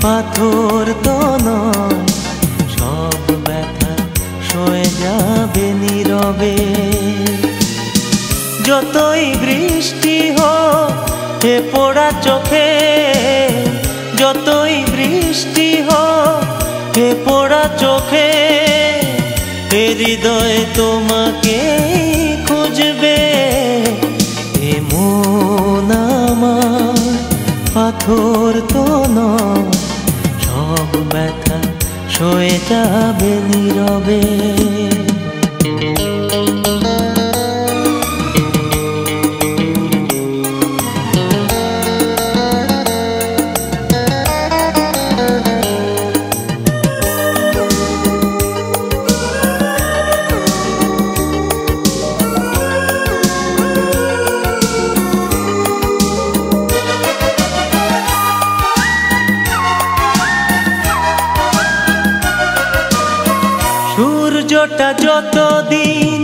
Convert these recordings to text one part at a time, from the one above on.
পাথর তো নয়, সব ব্যথা সয়ে যাবে নীরবে। যতই বৃষ্টি হোক এ পোড়া চোখে, যতই বৃষ্টি হোক এ পোড়া চোখে, এ হৃদয় তোমাকে খুঁজবে। এ মন আমার পাথর তো নয়, সব ব্যথা সয়ে যাবে নীরবে। সূর্যটা যতদিন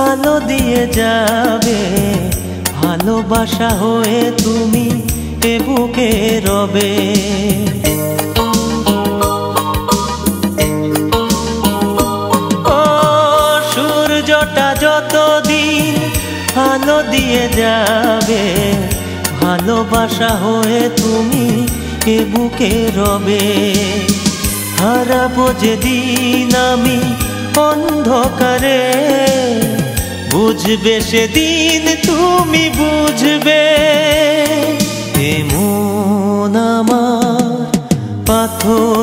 আলো দিয়ে যাবে, ভালোবাসা হয়ে তুমি এ বুকে রবে। ও সূর্যটা যতদিন আলো দিয়ে যাবে, ভালোবাসা হয়ে তুমি এ বুকে রবে। হারাবো যেদিন আমি অন্ধকারে, বুঝবে সেদিন তুমি বুঝবে। এ মন আমার পাথর